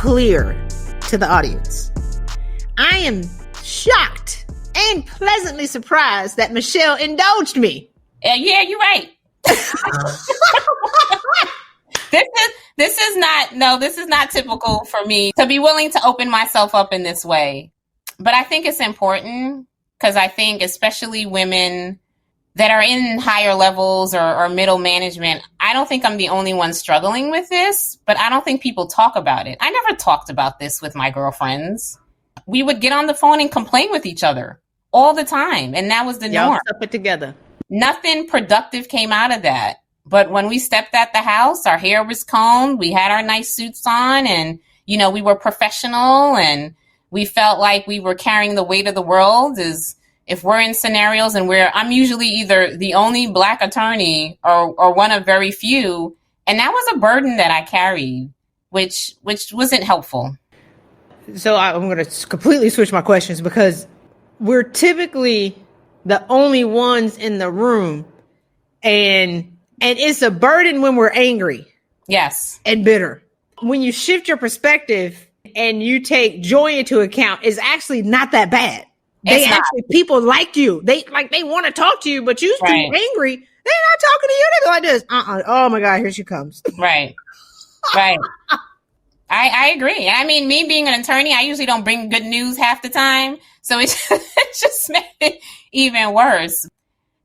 clear to the audience. I am shocked and pleasantly surprised that Mitchelle indulged me. Yeah, you're right. This is not typical for me to be willing to open myself up in this way. But I think it's important because I think especially women that are in higher levels or middle management, I don't think I'm the only one struggling with this, but I don't think people talk about it. I never talked about this with my girlfriends. We would get on the phone and complain with each other all the time. And that was the norm. Y'all stuck it together. Nothing productive came out of that. But when we stepped at the house, our hair was combed, we had our nice suits on, and, we were professional, and we felt like we were carrying the weight of the world. Is if we're in scenarios and I'm usually either the only Black attorney or one of very few. And that was a burden that I carried, which wasn't helpful. So I'm going to completely switch my questions because we're typically the only ones in the room, and it's a burden when we're angry. Yes. And bitter. When you shift your perspective and you take joy into account, it's actually not that bad. People like you. They want to talk to you, but you still angry. They're not talking to you. They be like this. Oh my God, here she comes. Right. I agree. I mean, me being an attorney, I usually don't bring good news half the time. So it just made it even worse.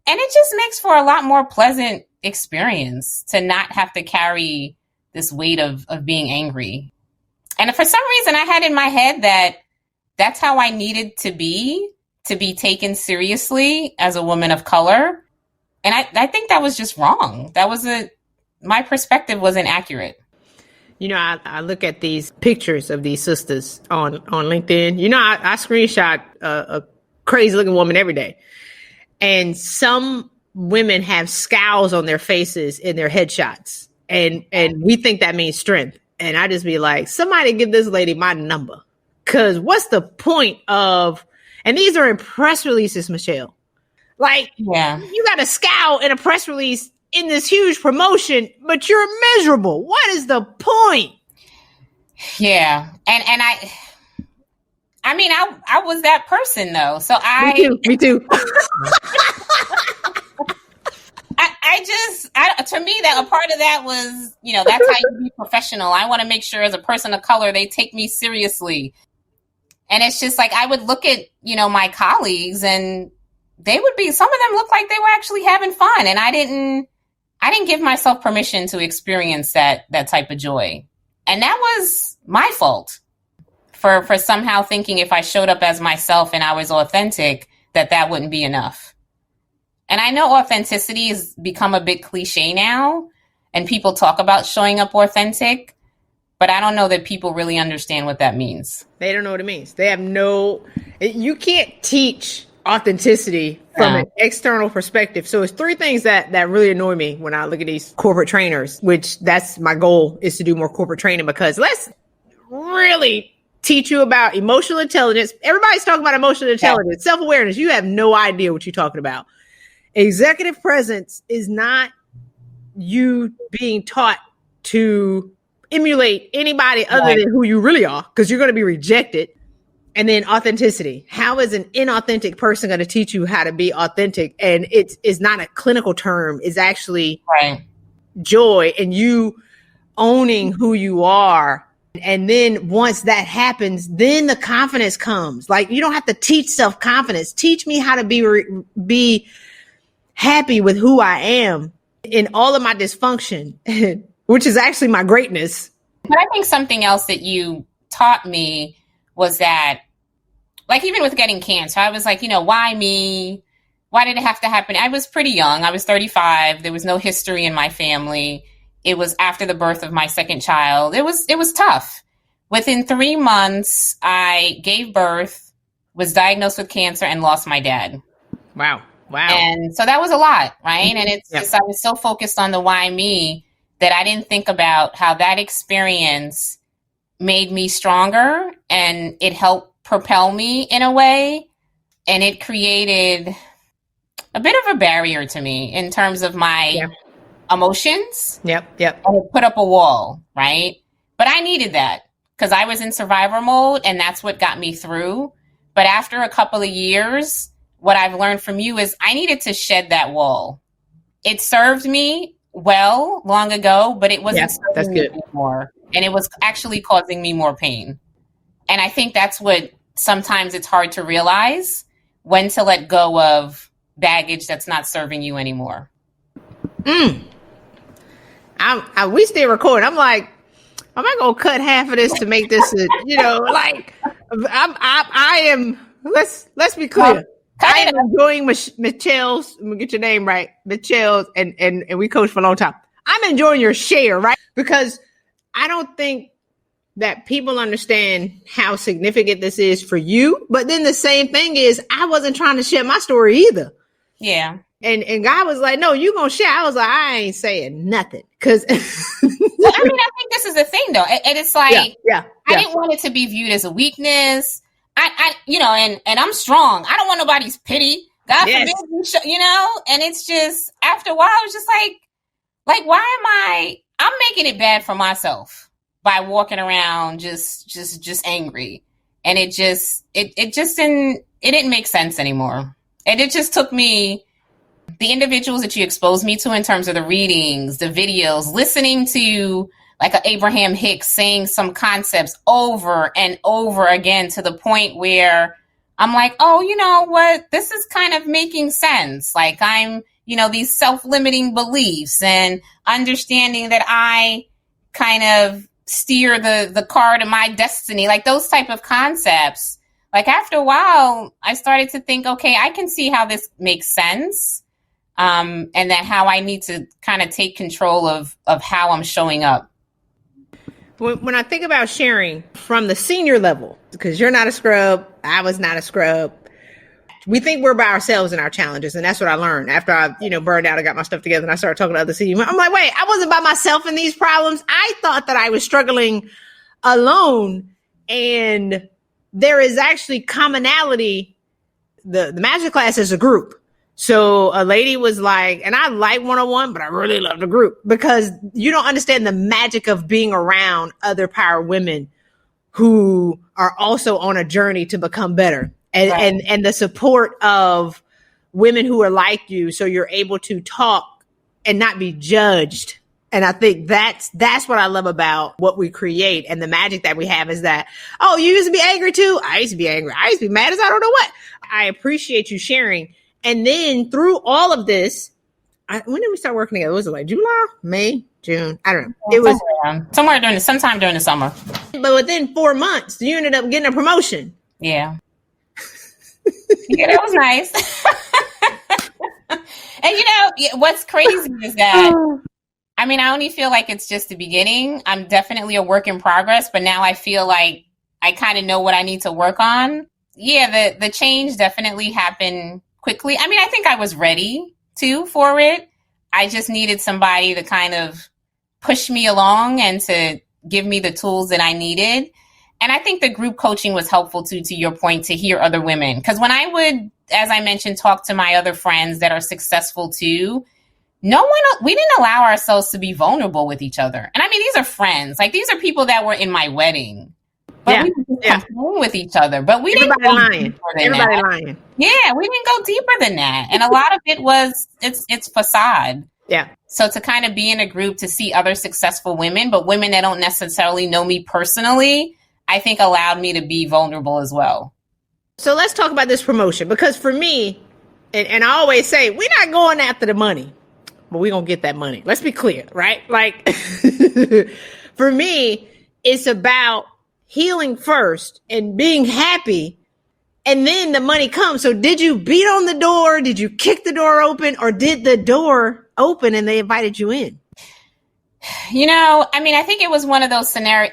And it just makes for a lot more pleasant experience to not have to carry this weight of being angry. And for some reason, I had in my head that that's how I needed to be taken seriously as a woman of color. And I think that was just wrong. My perspective wasn't accurate. I look at these pictures of these sisters on LinkedIn. I screenshot a crazy looking woman every day. And some women have scowls on their faces in their headshots. And we think that means strength. And I just be like, somebody give this lady my number. Because what's the point of, and these are in press releases, Mitchelle. You got a scowl in a press release in this huge promotion, but you're miserable. What is the point? Yeah. And I was that person though. So Me too. To me, that a part of that was, that's how you be professional. I want to make sure as a person of color, they take me seriously. And it's just like, I would look at, my colleagues and some of them looked like they were actually having fun. And I didn't give myself permission to experience that type of joy. And that was my fault for somehow thinking if I showed up as myself and I was authentic, that wouldn't be enough. And I know authenticity has become a bit cliche now, and people talk about showing up authentic, but I don't know that people really understand what that means. They don't know what it means. You can't teach authenticity from an external perspective. So it's three things that really annoy me when I look at these corporate trainers, which that's my goal, is to do more corporate training, because let's really teach you about emotional intelligence. Everybody's talking about emotional intelligence, self-awareness. You have no idea what you're talking about. Executive presence is not you being taught to emulate anybody other than who you really are, because you're going to be rejected. And then authenticity. How is an inauthentic person going to teach you how to be authentic? And it's not a clinical term. It's actually joy and you owning who you are. And then once that happens, then the confidence comes. Like, you don't have to teach self-confidence. Teach me how to be happy with who I am in all of my dysfunction, which is actually my greatness. But I think something else that you taught me was that, like, even with getting cancer, I was like, why me? Why did it have to happen? I was pretty young. I was 35. There was no history in my family. It was after the birth of my second child. It was tough. Within 3 months, I gave birth, was diagnosed with cancer, and lost my dad. Wow. And so that was a lot, right? And it's just, I was so focused on the why me that I didn't think about how that experience made me stronger, and it helped propel me in a way. And it created a bit of a barrier to me in terms of my emotions. Yep. And it put up a wall, right? But I needed that. because I was in survivor mode and that's what got me through. But after a couple of years, what I've learned from you is I needed to shed that wall. It served me well long ago, but it wasn't serving me anymore. And it was actually causing me more pain. And I think that's what sometimes it's hard to realize, when to let go of baggage that's not serving you anymore. We still recording. I'm like, am I gonna cut half of this to make this I am, let's be clear. I am enjoying Michelle's, let me get your name right, Michelle's, and we coached for a long time. I'm enjoying your share, right? Because I don't think that people understand how significant this is for you. But then the same thing is, I wasn't trying to share my story either. Yeah. And God was like, no, you gonna share. I was like, I ain't saying nothing. Cause I think this is the thing though. And it's like, I didn't want it to be viewed as a weakness. And I'm strong. I don't want nobody's pity. God forbid, and it's just, after a while, I was just like, why am I'm making it bad for myself by walking around just angry. And it didn't make sense anymore. And it just took me, the individuals that you exposed me to in terms of the readings, the videos, listening to like a Abraham Hicks saying some concepts over and over again, to the point where I'm like, oh, you know what? This is kind of making sense. Like I'm, these self-limiting beliefs and understanding that I kind of steer the car to my destiny, like those type of concepts. Like after a while, I started to think, okay, I can see how this makes sense. And that how I need to kind of take control of how I'm showing up. When I think about sharing from the senior level, because you're not a scrub, I was not a scrub. We think we're by ourselves in our challenges. And that's what I learned after I, burned out. I got my stuff together and I started talking to other seniors. I'm like, wait, I wasn't by myself in these problems. I thought that I was struggling alone. And there is actually commonality. The masterclass is a group. So a lady was like, and I like one-on-one, but I really love the group, because you don't understand the magic of being around other power women who are also on a journey to become better, and the support of women who are like you. So you're able to talk and not be judged. And I think that's what I love about what we create. And the magic that we have is that, oh, you used to be angry too? I used to be angry. I used to be mad as I don't know what. I appreciate you sharing. And then through all of this, when did we start working together? Was it like July, May, June? I don't know. It was sometime during the summer. But within 4 months, you ended up getting a promotion. Yeah. Yeah, that was nice. And what's crazy is that, I only feel like it's just the beginning. I'm definitely a work in progress, but now I feel like I kind of know what I need to work on. Yeah, the change definitely happened quickly. I think I was ready for it. I just needed somebody to kind of push me along and to give me the tools that I needed. And I think the group coaching was helpful too, to your point, to hear other women. Because when I would, as I mentioned, talk to my other friends that are successful too, we didn't allow ourselves to be vulnerable with each other. And these are friends. Like these are people that were in my wedding. But we were just comfortable with each other. But we didn't go deeper than that. Yeah, we didn't go deeper than that. And a lot of it was, it's facade. Yeah. So to kind of be in a group, to see other successful women, but women that don't necessarily know me personally, I think allowed me to be vulnerable as well. So let's talk about this promotion. Because for me, and I always say, we're not going after the money, but we're going to get that money. Let's be clear, right? Like, for me, it's about healing first and being happy, and then the money comes. So did you beat on the door? Did you kick the door open, or did the door open and they invited you in? I think it was one of those scenarios.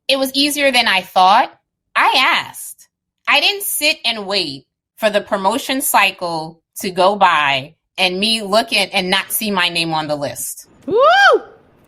It was easier than I thought. I asked. I didn't sit and wait for the promotion cycle to go by and me look at and not see my name on the list. Woo!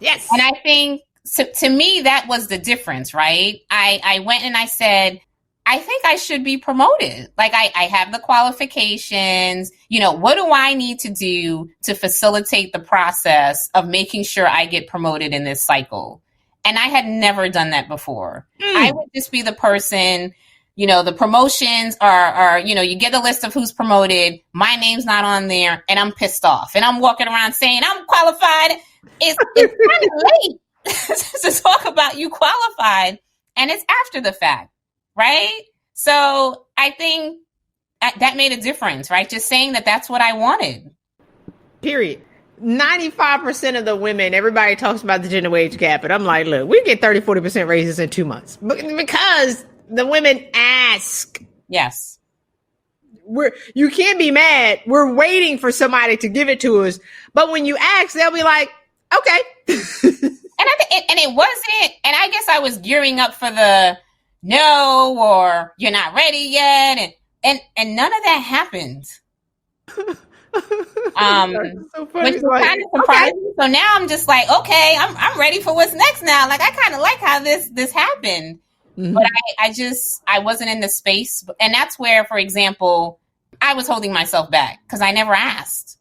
Yes. And I think, so to me, that was the difference, right? I went and I said, I think I should be promoted. Like I have the qualifications. What do I need to do to facilitate the process of making sure I get promoted in this cycle? And I had never done that before. I would just be the person, you know, the promotions are, you know, you get a list of who's promoted. My name's not on there and I'm pissed off. And I'm walking around saying I'm qualified. It's kind of late to talk about you qualified. And it's after the fact, right? So I think that made a difference, right? Just saying that that's what I wanted. Period. 95% of the women, everybody talks about the gender wage gap, and I'm like, look, we get 30-40% raises in 2 months because the women ask. Yes. You can't be mad. We're waiting for somebody to give it to us. But when you ask, they'll be like, okay. And it wasn't, and I guess I was gearing up for the no, or you're not ready yet. And none of that happened. So funny. Which was kind of surprising. Okay. So now I'm just like, okay, I'm ready for what's next now. Like, I kind of like how this happened. Mm-hmm. But I wasn't in the space. And that's where, for example, I was holding myself back because I never asked.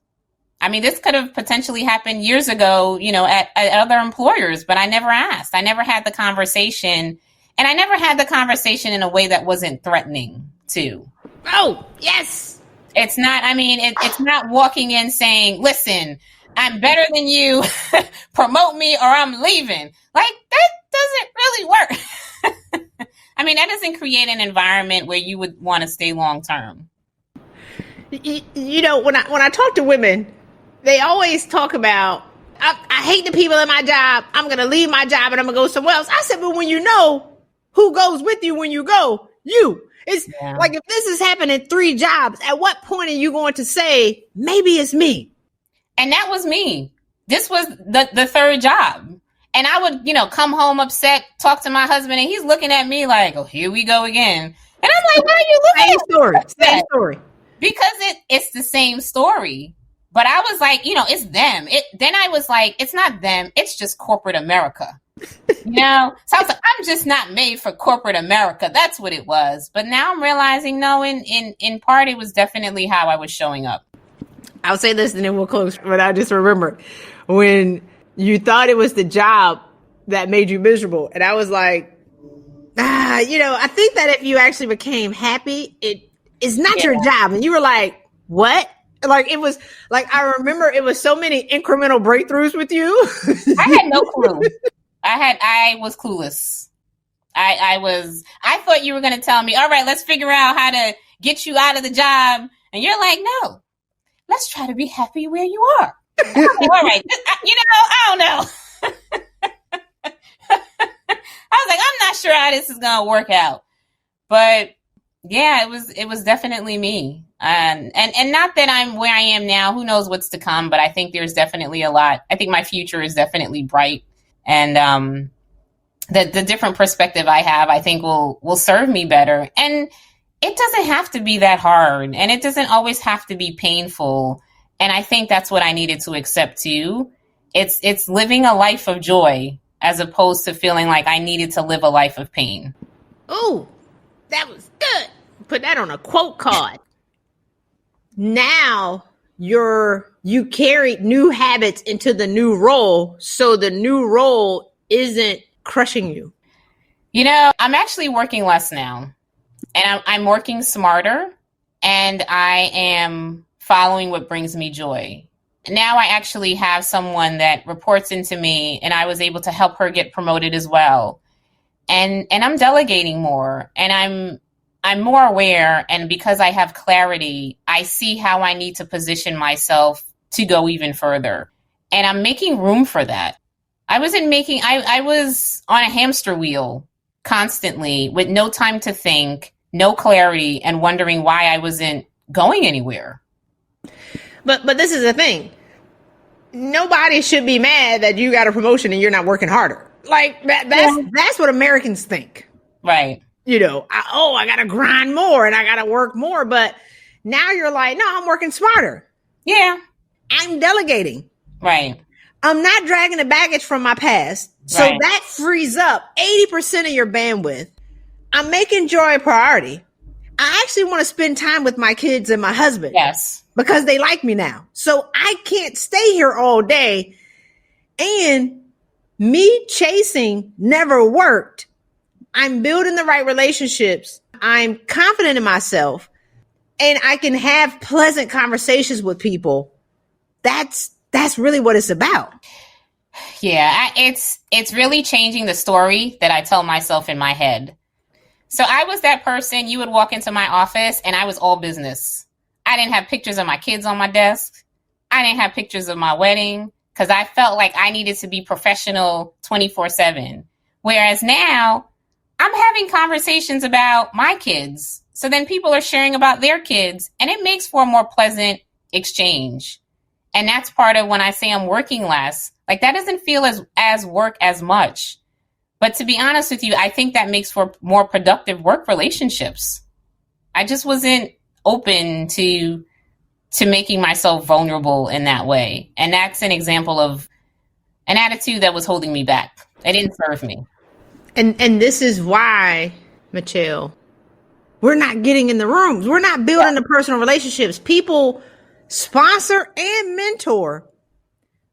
I mean, this could have potentially happened years ago, you know, at other employers, but I never asked. I never had the conversation. And I never had the conversation in a way that wasn't threatening, too. Oh, yes. It's not, I mean, it's not walking in saying, listen, I'm better than you, promote me or I'm leaving. Like, that doesn't really work. I mean, that doesn't create an environment where you would want to stay long term. You know, when I talk to women, they always talk about, I hate the people in my job. I'm going to leave my job and I'm going to go somewhere else. I said, but when you know who goes with you when you go, you. It's like, if this is happening 3 jobs, at what point are you going to say, maybe it's me? And that was me. This was the 3rd job. And I would, you know, come home upset, talk to my husband, and he's looking at me like, oh, here we go again. And I'm like, why are you looking at me? Same story. Because it's the same story. But I was like, you know, it's them. Then I was like, it's not them. It's just corporate America. You know? So I was like, I'm just not made for corporate America. That's what it was. But now I'm realizing, no, in part, it was definitely how I was showing up. I'll say this and then we'll close. But I just remember when you thought it was the job that made you miserable. And I was like, you know, I think that if you actually became happy, it's not your job. And you were like, what? Like, it was like, I remember it was so many incremental breakthroughs with you. I had no clue. I was clueless. I thought you were going to tell me, all right, let's figure out how to get you out of the job. And you're like, no, let's try to be happy where you are. Like, all right. You know, I don't know. I was like, I'm not sure how this is going to work out. But yeah, it was definitely me. And not that I'm where I am now, who knows what's to come, but I think there's definitely a lot. I think my future is definitely bright. And the different perspective I have, I think will serve me better. And it doesn't have to be that hard, and it doesn't always have to be painful. And I think that's what I needed to accept too. It's living a life of joy as opposed to feeling like I needed to live a life of pain. Oh, that was good. Put that on a quote card. Now you carry new habits into the new role, so the new role isn't crushing you. You know, I'm actually working less now, and I'm working smarter, and I am following what brings me joy. Now I actually have someone that reports into me, and I was able to help her get promoted as well. And I'm delegating more, and I'm more aware, and because I have clarity, I see how I need to position myself to go even further. And I'm making room for that. I was on a hamster wheel constantly with no time to think, no clarity, and wondering why I wasn't going anywhere. But this is the thing. Nobody should be mad that you got a promotion and you're not working harder. Like that's what Americans think. Right. You know, I got to grind more and I got to work more. But now you're like, no, I'm working smarter. Yeah. I'm delegating. Right. I'm not dragging the baggage from my past. So that frees up 80% of your bandwidth. I'm making joy a priority. I actually want to spend time with my kids and my husband. Yes. Because they like me now. So I can't stay here all day. And Me chasing never worked. I'm building the right relationships. I'm confident in myself, and I can have pleasant conversations with people. That's really what it's about. Yeah, it's really changing the story that I tell myself in my head. So I was that person, you would walk into my office and I was all business. I didn't have pictures of my kids on my desk. I didn't have pictures of my wedding because I felt like I needed to be professional 24/7. Whereas now I'm having conversations about my kids. So then people are sharing about their kids, and it makes for a more pleasant exchange. And that's part of when I say I'm working less, like that doesn't feel as work as much. But to be honest with you, I think that makes for more productive work relationships. I just wasn't open to making myself vulnerable in that way. And that's an example of an attitude that was holding me back. It didn't serve me. And this is why, Mitchelle, we're not getting in the rooms. We're not building the personal relationships. People sponsor and mentor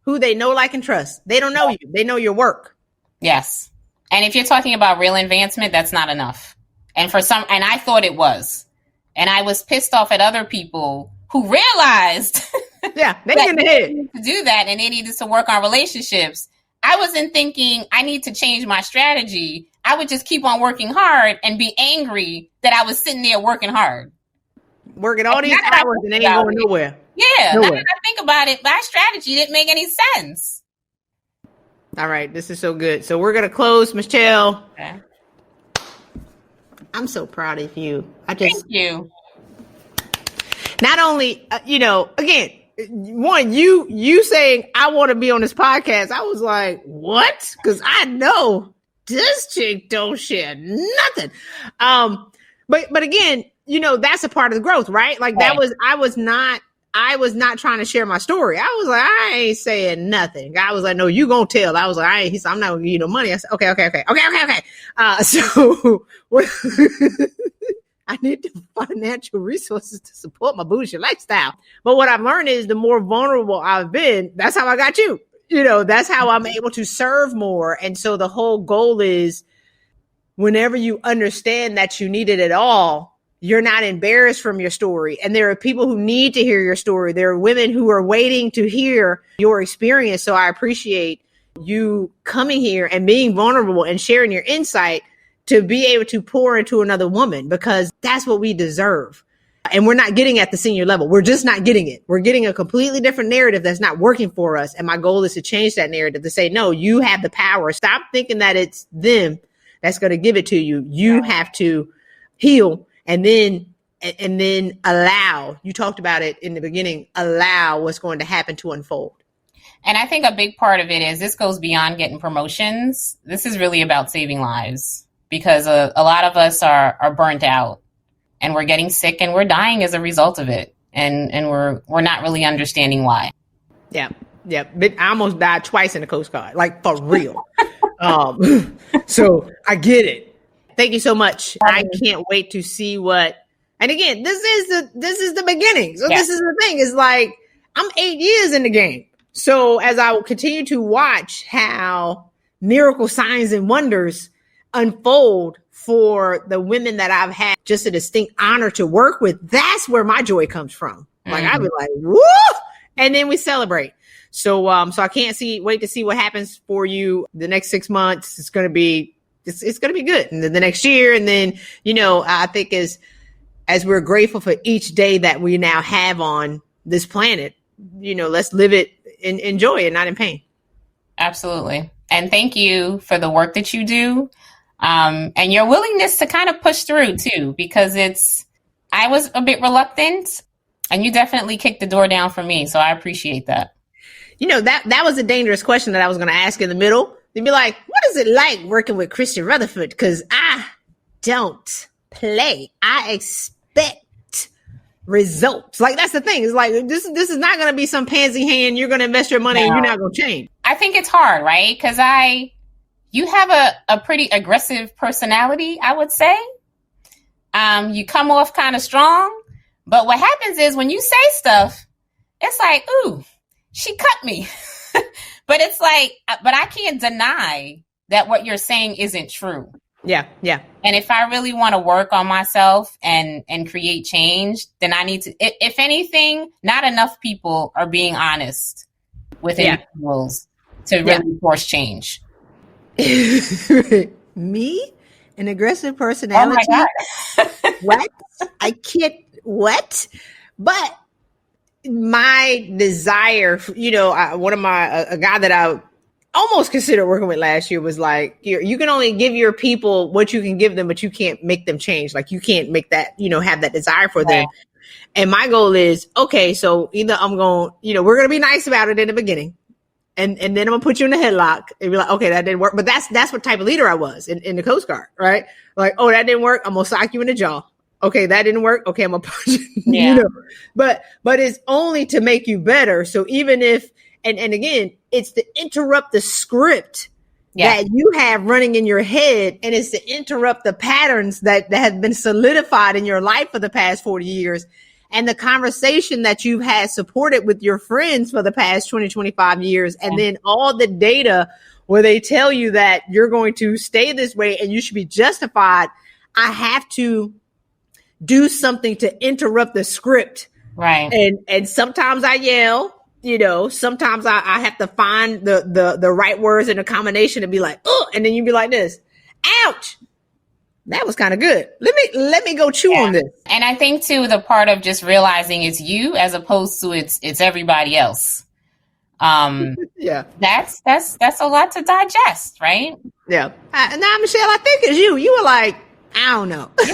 who they know, like, and trust. They don't know you. They know your work. Yes. And if you're talking about real advancement, that's not enough. And I thought it was. And I was pissed off at other people who realized they needed to do that and they needed to work on relationships. I wasn't thinking I need to change my strategy. I would just keep on working hard and be angry that I was sitting there working hard. Working all these hours and they ain't going nowhere. Yeah, now that I think about it, my strategy didn't make any sense. All right, this is so good. So we're going to close, Mitchelle. Okay. I'm so proud of you. Thank you. Not only, again, one, you saying I want to be on this podcast, I was like, what? Because I know this chick don't share nothing. But again, that's a part of the growth, right? Like I was not trying to share my story. I was like, I ain't saying nothing. I was like, no, you gonna tell. I was like, he said, I'm not gonna give you no money. I said, okay. So I need the financial resources to support my bougie lifestyle. But what I've learned is the more vulnerable I've been, that's how I got you. That's how I'm able to serve more. And so the whole goal is whenever you understand that you need it at all, you're not embarrassed from your story. And there are people who need to hear your story. There are women who are waiting to hear your experience. So I appreciate you coming here and being vulnerable and sharing your insight to be able to pour into another woman, because that's what we deserve. And we're not getting at the senior level. We're just not getting it. We're getting a completely different narrative that's not working for us. And my goal is to change that narrative to say, no, you have the power. Stop thinking that it's them that's going to give it to you. You have to heal. And then allow, you talked about it in the beginning, allow what's going to happen to unfold. And I think a big part of it is this goes beyond getting promotions. This is really about saving lives, because a lot of us are burnt out and we're getting sick and we're dying as a result of it. And we're not really understanding why. Yeah. But I almost died twice in the Coast Guard, like for real. So I get it. Thank you so much. I can't wait to see what, and again, this is the beginning. So This is the thing, is like, I'm 8 years in the game. So as I will continue to watch how miracle signs and wonders unfold for the women that I've had just a distinct honor to work with, that's where my joy comes from. Like, I'd be like, woo! And then we celebrate. So I can't wait to see what happens for you the next 6 months. It's going to be good. And then the next year. And then, I think as we're grateful for each day that we now have on this planet, let's live it in enjoy it, not in pain. Absolutely. And thank you for the work that you do. And your willingness to kind of push through too, because I was a bit reluctant and you definitely kicked the door down for me. So I appreciate that. That was a dangerous question that I was going to ask in the middle. They'd be like, what is it like working with Christy Rutherford? Because I don't play. I expect results. Like, that's the thing. It's like, this is not going to be some pansy hand. You're going to invest your money and you're not going to change. I think it's hard, right? Because you have a pretty aggressive personality, I would say. You come off kind of strong. But what happens is when you say stuff, it's like, ooh, she cut me. But it's like, but I can't deny that what you're saying isn't true. Yeah. And if I really want to work on myself and create change, then I need to, if anything, not enough people are being honest with individuals to really force change. Me? An aggressive personality? Oh my God. What? I can't, what? But my desire, one of a guy that I almost considered working with last year was like, you can only give your people what you can give them, but you can't make them change. Like you can't make that, have that desire for them. And my goal is, okay, so either I'm going, we're going to be nice about it in the beginning. And then I'm gonna put you in a headlock and be like, okay, that didn't work. But that's what type of leader I was in the Coast Guard, right? Like, oh, that didn't work. I'm gonna sock you in the jaw. Okay, that didn't work. Okay, I'm gonna punch you. But it's only to make you better. So even if, and again, it's to interrupt the script that you have running in your head, and it's to interrupt the patterns that have been solidified in your life for the past 40 years. And the conversation that you've had supported with your friends for the past 20, 25 years. And then all the data where they tell you that you're going to stay this way and you should be justified. I have to do something to interrupt the script. Right. And sometimes I yell, sometimes I have to find the right words in a combination to be like, oh, and then you be like this, ouch. That was kind of good. Let me go chew on this. And I think too, the part of just realizing it's you as opposed to it's everybody else. That's a lot to digest, right? Yeah. Now, Michelle, I think it's you. You were like, I don't know. I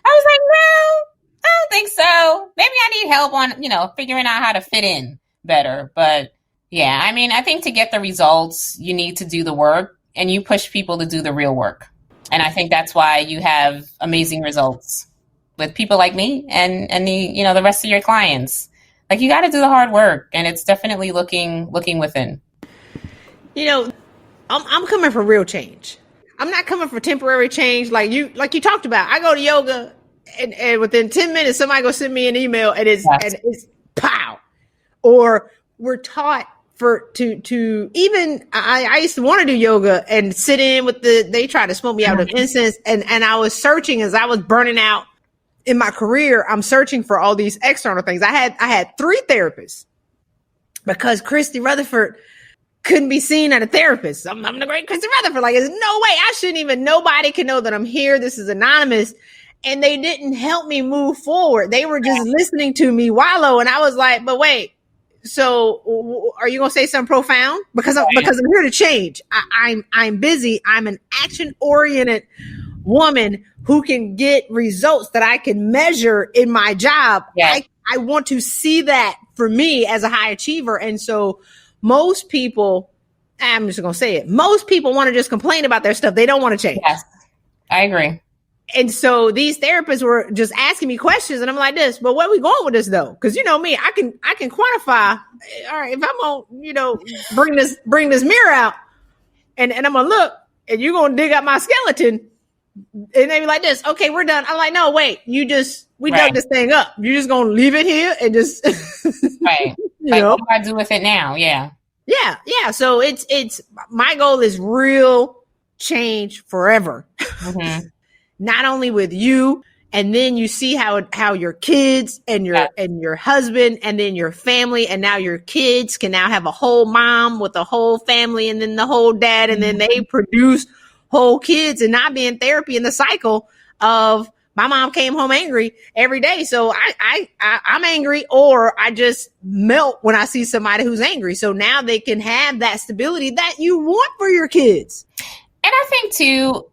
was like, no, I don't think so. Maybe I need help on, figuring out how to fit in better. But yeah, I mean, I think to get the results, you need to do the work. And you push people to do the real work. And I think that's why you have amazing results with people like me and the rest of your clients. Like you got to do the hard work, and it's definitely looking within. I'm coming for real change. I'm not coming for temporary change like you talked about. I go to yoga and within 10 minutes somebody go send me an email and it's pow. Or we're taught to even I used to want to do yoga and sit in with they tried to smoke me out of incense and I was searching as I was burning out in my career. I'm searching for all these external things. I had 3 therapists because Christy Rutherford couldn't be seen at a therapist. I'm the great Christy Rutherford. Like, there's no way nobody can know that I'm here. This is anonymous. And they didn't help me move forward. They were just listening to me wallow. And I was like, but wait. So are you going to say something profound? Because I'm here to change. I'm busy. I'm an action-oriented woman who can get results that I can measure in my job. Yeah. I want to see that for me as a high achiever. And so most people, I'm just going to say it. Most people want to just complain about their stuff. They don't want to change. Yes, I agree. And so these therapists were just asking me questions and I'm like this, but where are we going with this though? Cause me, I can quantify. All right. If I'm going to, bring this mirror out and I'm going to look and you're going to dig up my skeleton and they be like this. Okay, we're done. I'm like, no, wait, we dug this thing up. You're just going to leave it here and just, right. What do I do with it now? Yeah. Yeah. Yeah. So it's my goal is real change forever. Mm-hmm. Not only with you, and then you see how your kids and your husband and then your family and now your kids can now have a whole mom with a whole family and then the whole dad and then they produce whole kids and not be in therapy in the cycle of my mom came home angry every day. So I'm angry or I just melt when I see somebody who's angry. So now they can have that stability that you want for your kids. And I think too,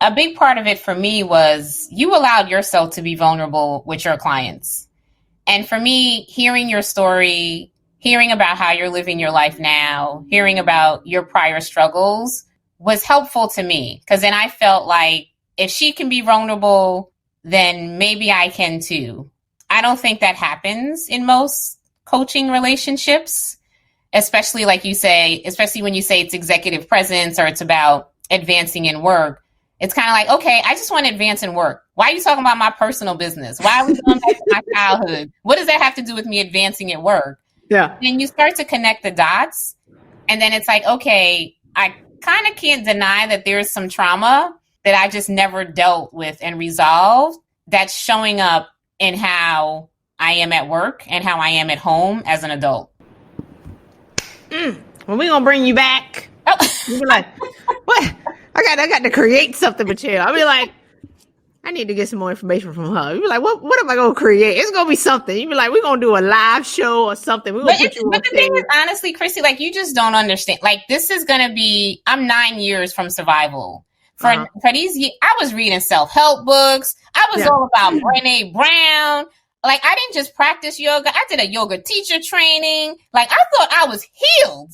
a big part of it for me was you allowed yourself to be vulnerable with your clients. And for me, hearing your story, hearing about how you're living your life now, hearing about your prior struggles was helpful to me. Because then I felt like if she can be vulnerable, then maybe I can too. I don't think that happens in most coaching relationships, especially like you say, especially when you say it's executive presence or it's about advancing in work. It's kind of like, okay, I just want to advance in work. Why are you talking about my personal business? Why are we going back to my childhood? What does that have to do with me advancing at work? Yeah. Then you start to connect the dots. And then it's like, okay, I kind of can't deny that there's some trauma that I just never dealt with and resolved that's showing up in how I am at work and how I am at home as an adult. Well, we're going to bring you back. Oh. You'll be like, what? I got to create something, Mitchelle. I'll be like, I need to get some more information from her. You'll be like, what am I going to create? It's going to be something. You'll be like, we're going to do a live show or something. We're going to put you on But the thing is, honestly, Christy, like, you just don't understand. Like, this is going to be, I'm 9 years from survival. For these years, I was reading self-help books. I was all about Brené Brown. Like, I didn't just practice yoga. I did a yoga teacher training. Like, I thought I was healed.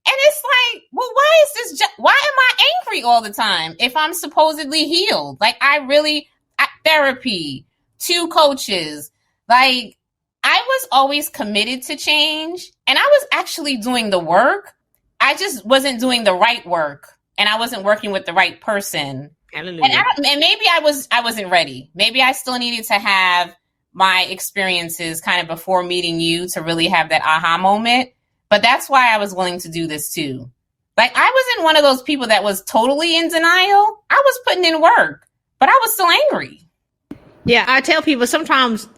And it's like, well, why is this? Why am I angry all the time if I'm supposedly healed? Like, therapy, 2 coaches. Like, I was always committed to change, and I was actually doing the work. I just wasn't doing the right work, and I wasn't working with the right person. Hallelujah. And maybe I wasn't ready. Maybe I still needed to have my experiences kind of before meeting you to really have that aha moment. But that's why I was willing to do this too. Like, I wasn't one of those people that was totally in denial. I was putting in work, but I was still angry. Yeah, I tell people sometimes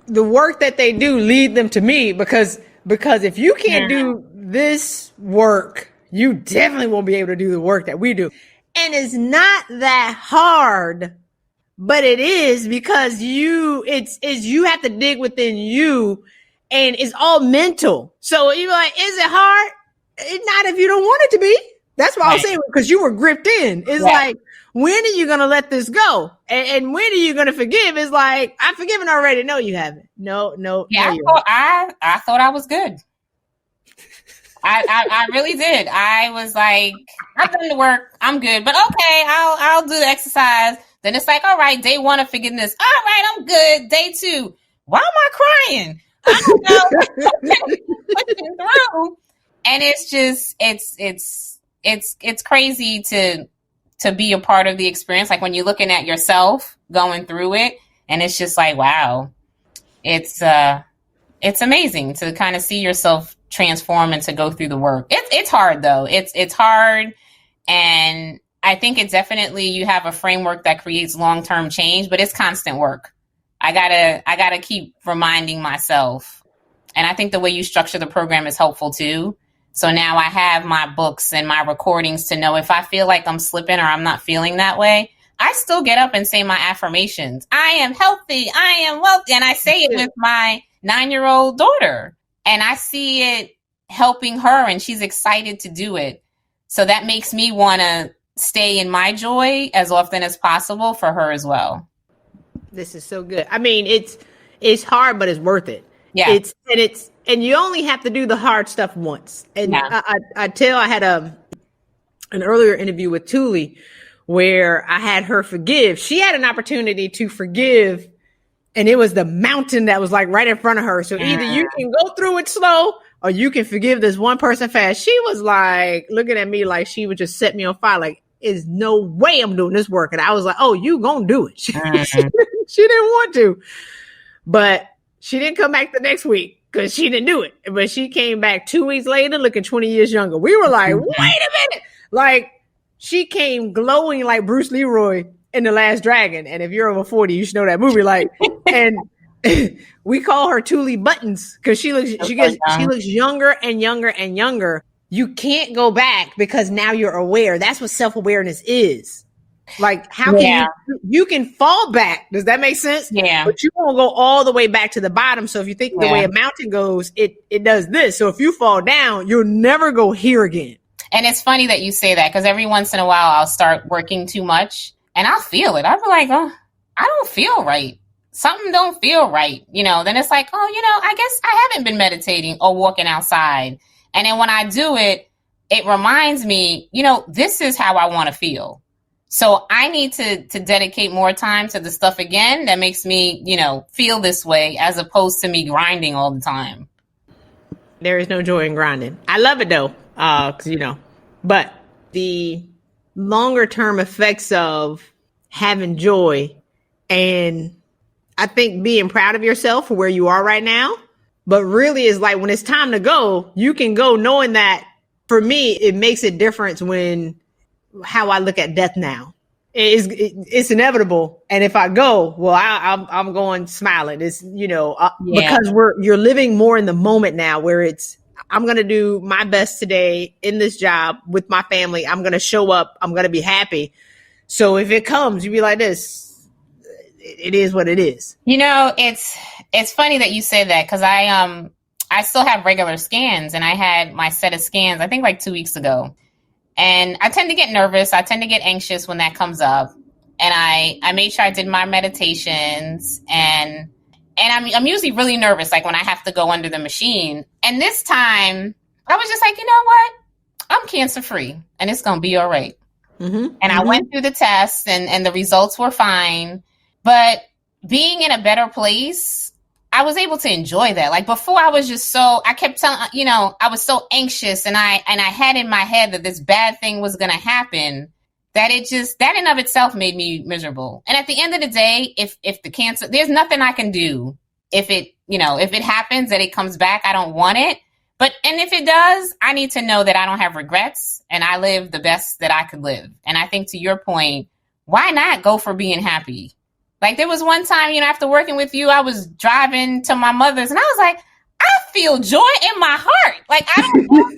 the work that they do lead them to me because if you can't do this work, you definitely won't be able to do the work that we do. And it's not that hard, but it is because you have to dig within you, and it's all mental. So you're like, is it hard? It's not if you don't want it to be. That's what I was saying, because you were gripped in. It's like, when are you going to let this go? And when are you going to forgive? It's like, I've forgiven already. No, you haven't. No. Yeah, I thought I was good. I really did. I was like, I've done the work. I'm good. But okay, I'll do the exercise. Then it's like, all right, day 1 of forgiveness. All right, I'm good. Day 2. Why am I crying? I don't know. Pushing through. And it's just, it's crazy to be a part of the experience. Like, when you're looking at yourself going through it, and it's just like, wow, it's amazing to kind of see yourself transform and to go through the work. It's hard though. It's hard. And I think it definitely, you have a framework that creates long-term change, but it's constant work. I gotta keep reminding myself. And I think the way you structure the program is helpful too. So now I have my books and my recordings to know if I feel like I'm slipping or I'm not feeling that way, I still get up and say my affirmations. I am healthy. I am wealthy. And I say it with my 9-year-old daughter, and I see it helping her, and she's excited to do it. So that makes me want to stay in my joy as often as possible for her as well. This is so good. I mean, it's hard, but it's worth it. Yeah. And you only have to do the hard stuff once. And I had an earlier interview with Thule where I had her forgive. She had an opportunity to forgive, and it was the mountain that was like right in front of her. So either you can go through it slow or you can forgive this one person fast. She was like looking at me like she would just set me on fire. Like, there's no way I'm doing this work. And I was like, oh, you gonna do it. She didn't want to, but she didn't come back the next week because she didn't do it. But she came back 2 weeks later looking 20 years younger. We were like, wait a minute. Like, she came glowing like Bruce Leroy in The Last Dragon. And if you're over 40, you should know that movie. Like, and we call her Thule Buttons because she looks younger and younger and younger. You can't go back because now you're aware. That's what self-awareness is. Like, how can you can fall back? Does that make sense? Yeah. But you won't go all the way back to the bottom. So if you think the way a mountain goes, it does this. So if you fall down, you'll never go here again. And it's funny that you say that, because every once in a while I'll start working too much and I'll feel it. I'll be like, oh, I don't feel right. Something don't feel right. Then it's like, oh, I guess I haven't been meditating or walking outside. And then when I do it, it reminds me, this is how I want to feel. So I need to dedicate more time to the stuff again that makes me, feel this way, as opposed to me grinding all the time. There is no joy in grinding. I love it though. But the longer term effects of having joy, and I think being proud of yourself for where you are right now, But really it's like when it's time to go, you can go knowing that. For me, it makes a difference when how I look at death now. It's inevitable. And if I go, well, I'm going smiling. It's, because you're living more in the moment now where it's, I'm going to do my best today in this job with my family. I'm going to show up. I'm going to be happy. So if it comes, you be like this, it is what it is. It's funny that you say that because I still have regular scans and I had my set of scans, I think like 2 weeks ago. And I tend to get nervous. I tend to get anxious when that comes up. And I made sure I did my meditations and I'm usually really nervous, like when I have to go under the machine. And this time I was just like, you know what? I'm cancer free and it's going to be all right. Mm-hmm. And I went through the test and the results were fine. But being in a better place, I was able to enjoy that. Like before I was just I kept telling, I was so anxious and I had in my head that this bad thing was going to happen that that in of itself made me miserable. And at the end of the day, if the cancer, there's nothing I can do. If it happens that it comes back, I don't want it. And if it does, I need to know that I don't have regrets and I live the best that I could live. And I think to your point, why not go for being happy? Like there was one time, after working with you, I was driving to my mother's and I was like, I feel joy in my heart. Like I don't know,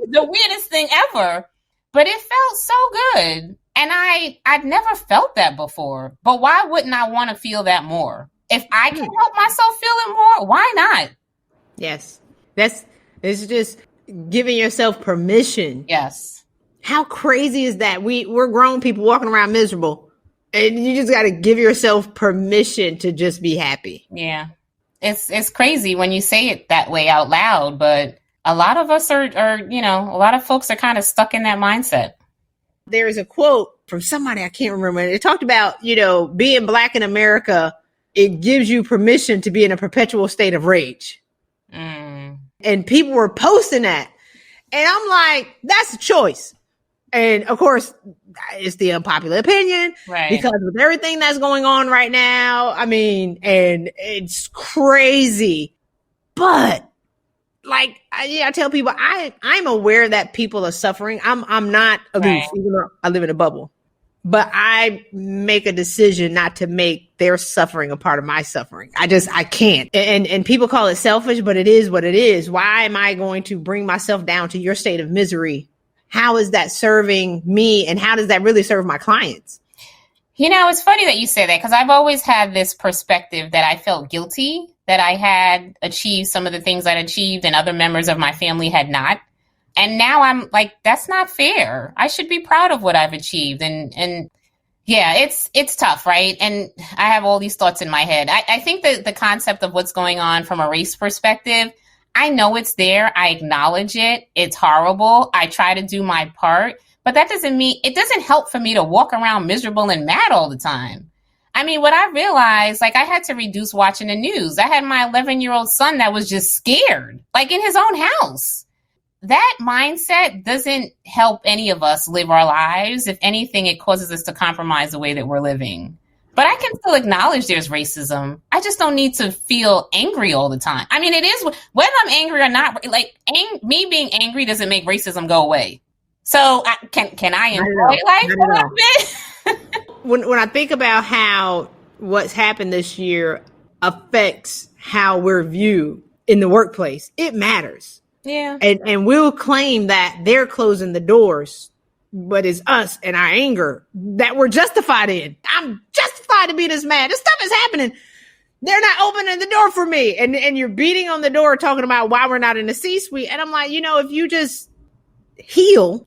the weirdest thing ever, but it felt so good. And I'd never felt that before, but why wouldn't I want to feel that more? If I can help myself feel it more, why not? Yes. It's just giving yourself permission. Yes. How crazy is that? We're grown people walking around miserable. And you just got to give yourself permission to just be happy. Yeah. It's crazy when you say it that way out loud, but a lot of us are a lot of folks are kind of stuck in that mindset. There is a quote from somebody, I can't remember. It talked about, being Black in America, it gives you permission to be in a perpetual state of rage. Mm. And people were posting that. And I'm like, that's a choice. And of course, it's the unpopular opinion, right? Because with everything that's going on right now, and it's crazy. But like, I tell people, I'm aware that people are suffering. I'm not aloof, right, even though I live in a bubble. But I make a decision not to make their suffering a part of my suffering. I can't. And people call it selfish, but it is what it is. Why am I going to bring myself down to your state of misery? How is that serving me? And how does that really serve my clients? It's funny that you say that because I've always had this perspective that I felt guilty that I had achieved some of the things I'd achieved and other members of my family had not. And now I'm like, that's not fair. I should be proud of what I've achieved. And yeah, it's tough, right? And I have all these thoughts in my head. I think that the concept of what's going on from a race perspective, I know it's there. I acknowledge it. It's horrible. I try to do my part, but that doesn't mean it doesn't help for me to walk around miserable and mad all the time. What I realized, like I had to reduce watching the news. I had my 11-year-old son that was just scared, like in his own house. That mindset doesn't help any of us live our lives. If anything, it causes us to compromise the way that we're living. But I can still acknowledge there's racism. I just don't need to feel angry all the time. It is whether I'm angry or not. Like me being angry doesn't make racism go away. So can I enjoy life a little bit? When I think about how what's happened this year affects how we're viewed in the workplace, it matters. Yeah. And we'll claim that they're closing the doors, but it's us and our anger that we're justified in. I'm justified to be this mad. This stuff is happening. They're not opening the door for me. And you're beating on the door talking about why we're not in the C-suite. And I'm like, if you just heal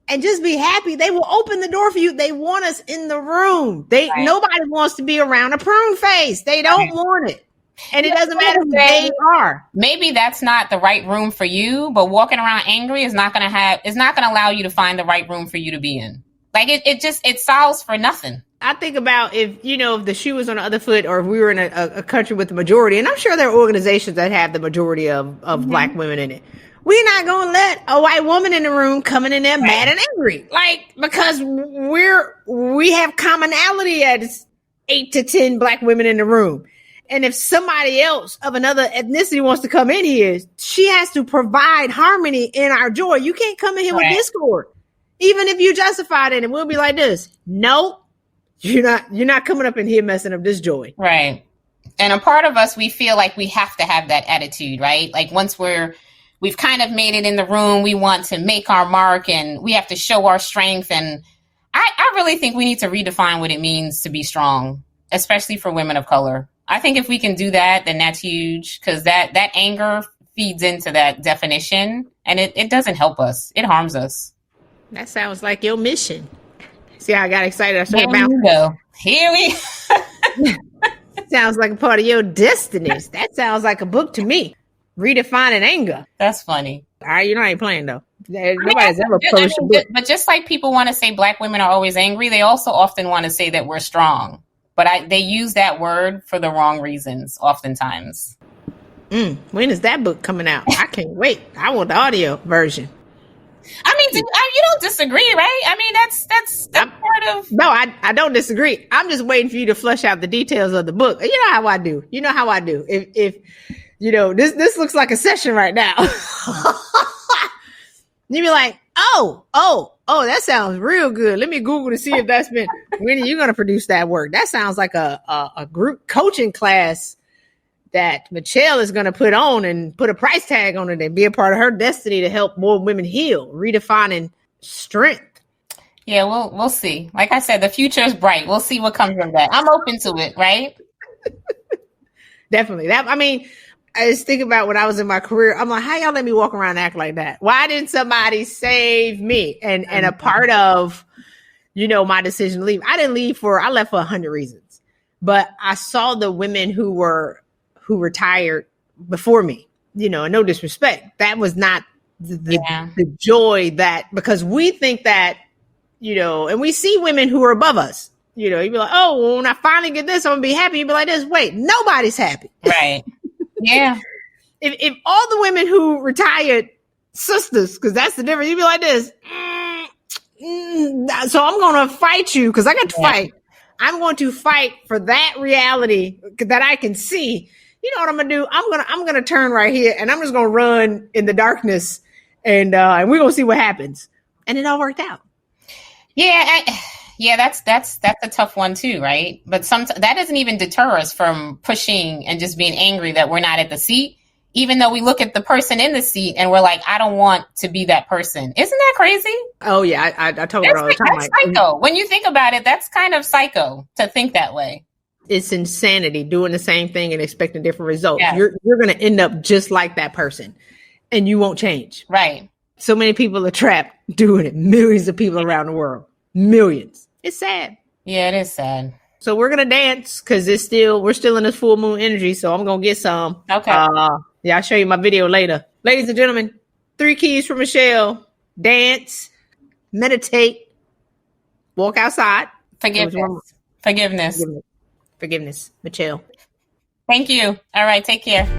and just be happy, they will open the door for you. They want us in the room. Nobody wants to be around a prune face. They don't want it. And it doesn't matter who they are. Maybe that's not the right room for you, but walking around angry is not going to allow you to find the right room for you to be in. Like it solves for nothing. I think about if the shoe was on the other foot or if we were in a country with the majority, and I'm sure there are organizations that have the majority of Black women in it. We're not going to let a white woman in the room coming in there mad and angry. Like, because we have commonality as 8 to 10 Black women in the room. And if somebody else of another ethnicity wants to come in here, she has to provide harmony in our joy. You can't come in here with discord. Even if you justified it, and we'll be like this. Nope. You're not coming up in here messing up this joy. Right. And a part of us, we feel like we have to have that attitude, right? Like once we've kind of made it in the room, we want to make our mark and we have to show our strength. And I really think we need to redefine what it means to be strong, especially for women of color. I think if we can do that, then that's huge, because that anger feeds into that definition and it doesn't help us. It harms us. That sounds like your mission. See how I got excited? I started bouncing. Here we Sounds like a part of your destinies. That sounds like a book to me. Redefining anger. That's funny. All right, I ain't playing though. Nobody's ever published a book. But just like people want to say Black women are always angry, they also often want to say that we're strong. But they use that word for the wrong reasons, oftentimes. When is that book coming out? I can't wait. I want the audio version. I mean, you don't disagree, right? I mean, that's part of. No, I don't disagree. I'm just waiting for you to flesh out the details of the book. You know how I do. If this looks like a session right now. You be like, oh, that sounds real good. Let me Google to see if that's been. When are you going to produce that work? That sounds like a group coaching class that Mitchelle is going to put on and put a price tag on it and be a part of her destiny to help more women heal, redefining strength. Yeah, we'll see. Like I said, the future is bright. We'll see what comes from that. I'm open to it, right? Definitely. I just think about when I was in my career. I'm like, how y'all let me walk around and act like that? Why didn't somebody save me? And a part of, my decision to leave, I left for 100 reasons, but I saw the women who retired before me, and no disrespect. That was not the joy that, because we think that, and we see women who are above us, you'd be like, oh, well, when I finally get this, I'm gonna be happy. You'd be like this. Wait, nobody's happy. Right. Yeah. if all the women who retired sisters, because that's the difference, you'd be like this. So I'm going to fight you because I got to fight. I'm going to fight for that reality that I can see. You know what I'm going to do? I'm going to turn right here and I'm just going to run in the darkness and we're going to see what happens. And it all worked out. Yeah. That's a tough one too, right? But that doesn't even deter us from pushing and just being angry that we're not at the seat, even though we look at the person in the seat and we're like, I don't want to be that person. Isn't that crazy? Oh yeah, I talk about it all the time. That's psycho. When you think about it, that's kind of psycho to think that way. It's insanity doing the same thing and expecting different results. Yeah. You're going to end up just like that person, and you won't change. Right. So many people are trapped doing it. Millions of people around the world. Millions. It's sad. Yeah, it is sad. So we're gonna dance because we're still in this full moon energy. So I'm gonna get some. Okay. I'll show you my video later. Ladies and gentlemen, 3 keys for Mitchelle: dance, meditate, walk outside. Forgiveness. Forgiveness. Mitchelle. Thank you. All right. Take care.